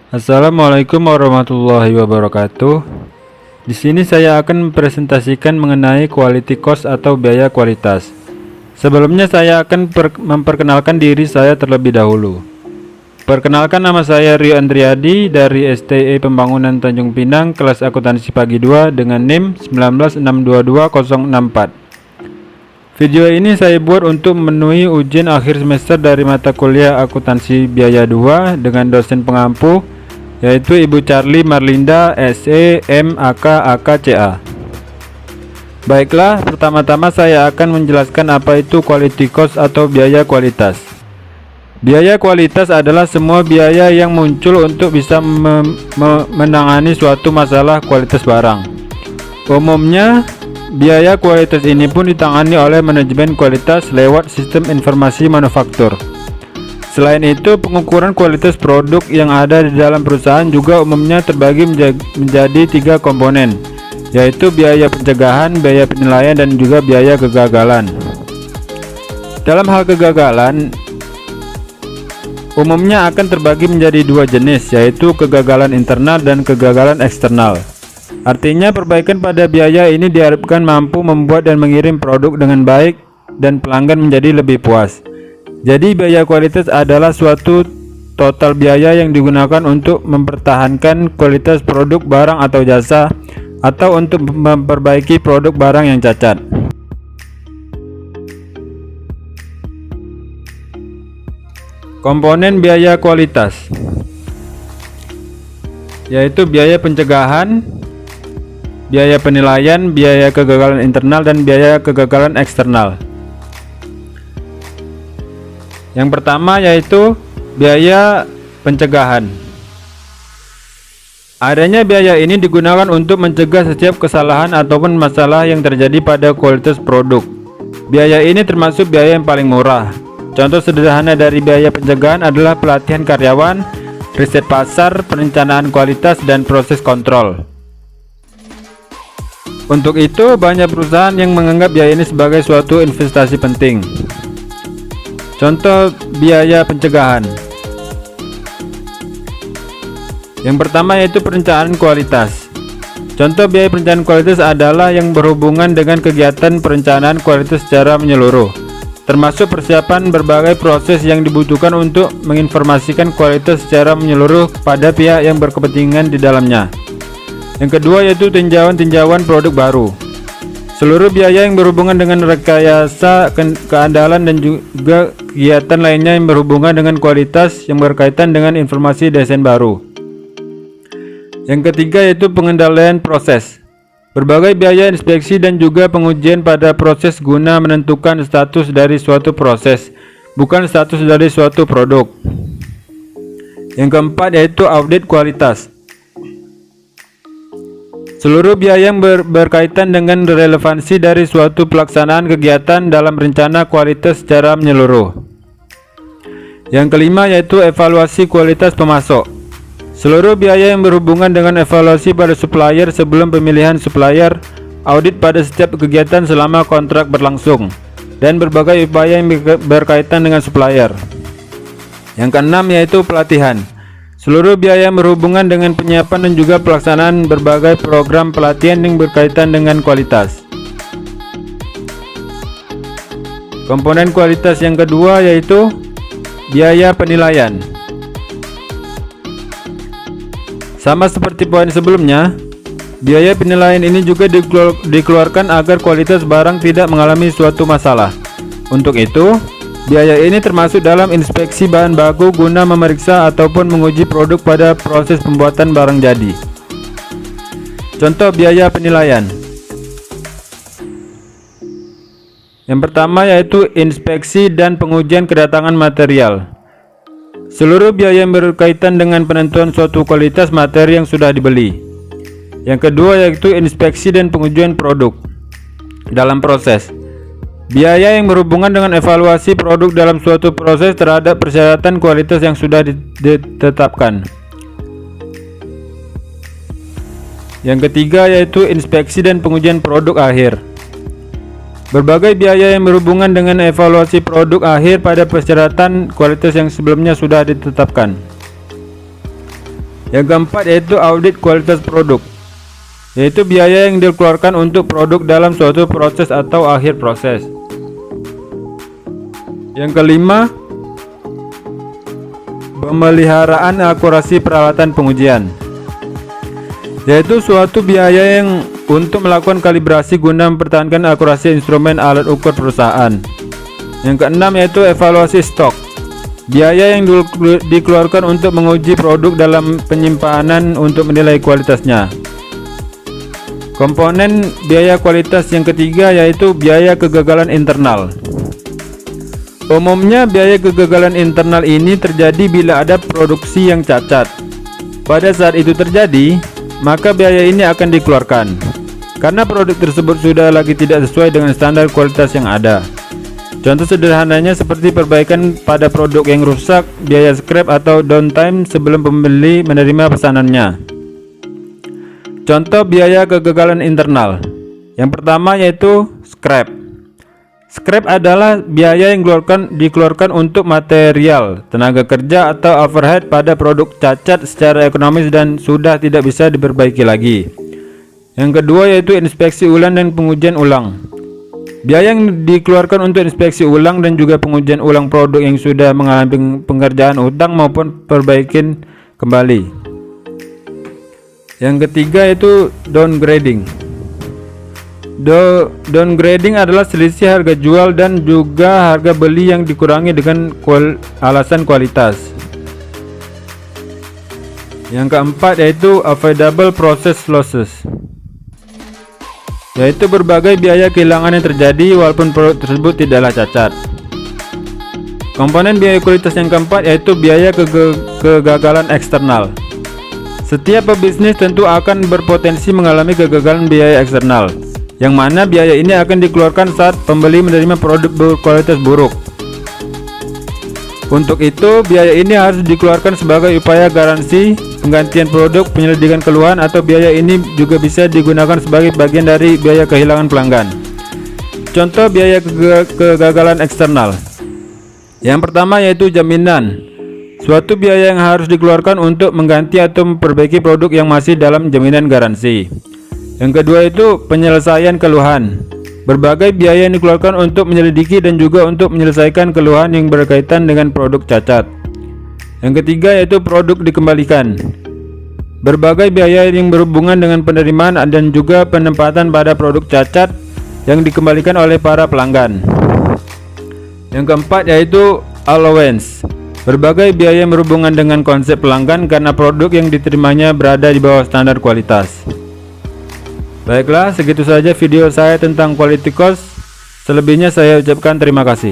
Assalamualaikum warahmatullahi wabarakatuh. Di sini saya akan mempresentasikan mengenai quality cost atau biaya kualitas. Sebelumnya saya akan memperkenalkan diri saya terlebih dahulu. Perkenalkan, nama saya Rio Andriadi dari STE Pembangunan Tanjung Pinang, kelas akuntansi pagi 2 dengan NIM 196220064. Video ini saya buat untuk memenuhi ujian akhir semester dari mata kuliah akuntansi biaya 2 dengan dosen pengampu, yaitu Ibu Charlie Marlinda SE MAK AKCA. Baiklah, pertama-tama saya akan menjelaskan apa itu quality cost atau biaya kualitas. Biaya kualitas adalah semua biaya yang muncul untuk bisa menangani suatu masalah kualitas barang. Umumnya, biaya kualitas ini pun ditangani oleh manajemen kualitas lewat sistem informasi manufaktur. Selain itu, pengukuran kualitas produk yang ada di dalam perusahaan juga umumnya terbagi menjadi 3 komponen, yaitu biaya pencegahan, biaya penilaian, dan juga biaya kegagalan. Dalam hal kegagalan, umumnya akan terbagi menjadi 2 jenis, yaitu kegagalan internal dan kegagalan eksternal. Artinya, perbaikan pada biaya ini diharapkan mampu membuat dan mengirim produk dengan baik dan pelanggan menjadi lebih puas. Jadi, biaya kualitas adalah suatu total biaya yang digunakan untuk mempertahankan kualitas produk, barang, atau jasa, atau untuk memperbaiki produk barang yang cacat. Komponen biaya kualitas yaitu biaya pencegahan, biaya penilaian, biaya kegagalan internal, dan biaya kegagalan eksternal. Yang pertama yaitu biaya pencegahan. Adanya biaya ini digunakan untuk mencegah setiap kesalahan ataupun masalah yang terjadi pada kualitas produk. Biaya ini termasuk biaya yang paling murah. Contoh sederhana dari biaya pencegahan adalah pelatihan karyawan, riset pasar, perencanaan kualitas, dan proses kontrol. Untuk itu, banyak perusahaan yang menganggap biaya ini sebagai suatu investasi penting. Contoh biaya pencegahan. Yang pertama yaitu perencanaan kualitas. Contoh biaya perencanaan kualitas adalah yang berhubungan dengan kegiatan perencanaan kualitas secara menyeluruh, termasuk persiapan berbagai proses yang dibutuhkan untuk menginformasikan kualitas secara menyeluruh kepada pihak yang berkepentingan di dalamnya. Yang kedua yaitu tinjauan produk baru. Seluruh biaya yang berhubungan dengan rekayasa keandalan dan juga kegiatan lainnya yang berhubungan dengan kualitas yang berkaitan dengan informasi desain baru. Yang ketiga yaitu pengendalian proses. Berbagai biaya inspeksi dan juga pengujian pada proses guna menentukan status dari suatu proses, bukan status dari suatu produk. Yang keempat yaitu audit kualitas. Seluruh biaya yang berkaitan dengan relevansi dari suatu pelaksanaan kegiatan dalam rencana kualitas secara menyeluruh. Yang kelima yaitu evaluasi kualitas pemasok. Seluruh biaya yang berhubungan dengan evaluasi pada supplier sebelum pemilihan supplier, audit pada setiap kegiatan selama kontrak berlangsung, dan berbagai upaya yang berkaitan dengan supplier. Yang keenam yaitu pelatihan. Seluruh biaya yang berhubungan dengan penyiapan dan juga pelaksanaan berbagai program pelatihan yang berkaitan dengan kualitas. Komponen kualitas yang kedua yaitu biaya penilaian. Sama seperti poin sebelumnya, biaya penilaian ini juga dikeluarkan agar kualitas barang tidak mengalami suatu masalah. Untuk itu, biaya ini termasuk dalam inspeksi bahan baku guna memeriksa ataupun menguji produk pada proses pembuatan barang jadi. Contoh biaya penilaian. Yang pertama yaitu inspeksi dan pengujian kedatangan material. Seluruh biaya yang berkaitan dengan penentuan suatu kualitas materi yang sudah dibeli. Yang kedua yaitu inspeksi dan pengujian produk dalam proses. Biaya yang berhubungan dengan evaluasi produk dalam suatu proses terhadap persyaratan kualitas yang sudah ditetapkan. Yang ketiga yaitu inspeksi dan pengujian produk akhir. Berbagai biaya yang berhubungan dengan evaluasi produk akhir pada persyaratan kualitas yang sebelumnya sudah ditetapkan. Yang keempat yaitu audit kualitas produk, yaitu biaya yang dikeluarkan untuk produk dalam suatu proses atau akhir proses. Yang kelima, pemeliharaan akurasi peralatan pengujian, yaitu suatu biaya yang untuk melakukan kalibrasi guna mempertahankan akurasi instrumen alat ukur perusahaan. Yang keenam yaitu evaluasi stok, biaya yang dikeluarkan untuk menguji produk dalam penyimpanan untuk menilai kualitasnya. Komponen biaya kualitas yang ketiga yaitu biaya kegagalan internal. Umumnya biaya kegagalan internal ini terjadi bila ada produksi yang cacat. Pada saat itu terjadi, maka biaya ini akan dikeluarkan karena produk tersebut sudah lagi tidak sesuai dengan standar kualitas yang ada. Contoh sederhananya seperti perbaikan pada produk yang rusak, biaya scrap atau downtime sebelum pembeli menerima pesanannya. Contoh biaya kegagalan internal. Yang pertama yaitu scrap. Scrap adalah biaya yang dikeluarkan untuk material, tenaga kerja atau overhead pada produk cacat secara ekonomis dan sudah tidak bisa diperbaiki lagi. Yang kedua yaitu inspeksi ulang dan pengujian ulang. Biaya yang dikeluarkan untuk inspeksi ulang dan juga pengujian ulang produk yang sudah mengalami pengerjaan ulang maupun perbaikan kembali. Yang ketiga yaitu downgrading. Downgrading adalah selisih harga jual dan juga harga beli yang dikurangi dengan alasan kualitas. Yang keempat yaitu avoidable process losses, yaitu berbagai biaya kehilangan yang terjadi walaupun produk tersebut tidaklah cacat. Komponen biaya kualitas yang keempat yaitu biaya kegagalan eksternal. Setiap pebisnis tentu akan berpotensi mengalami kegagalan biaya eksternal, yang mana biaya ini akan dikeluarkan saat pembeli menerima produk berkualitas buruk. Untuk itu, biaya ini harus dikeluarkan sebagai upaya garansi, penggantian produk, penyelidikan keluhan, atau biaya ini juga bisa digunakan sebagai bagian dari biaya kehilangan pelanggan. Contoh biaya kegagalan eksternal. Yang pertama yaitu jaminan. Suatu biaya yang harus dikeluarkan untuk mengganti atau memperbaiki produk yang masih dalam jaminan garansi. Yang kedua itu penyelesaian keluhan. Berbagai biaya yang dikeluarkan untuk menyelidiki dan juga untuk menyelesaikan keluhan yang berkaitan dengan produk cacat. Yang ketiga yaitu produk dikembalikan. Berbagai biaya yang berhubungan dengan penerimaan dan juga penempatan pada produk cacat yang dikembalikan oleh para pelanggan. Yang keempat yaitu allowance. Berbagai biaya yang berhubungan dengan konsep pelanggan karena produk yang diterimanya berada di bawah standar kualitas. Baiklah, segitu saja video saya tentang quality cost. Selebihnya saya ucapkan terima kasih.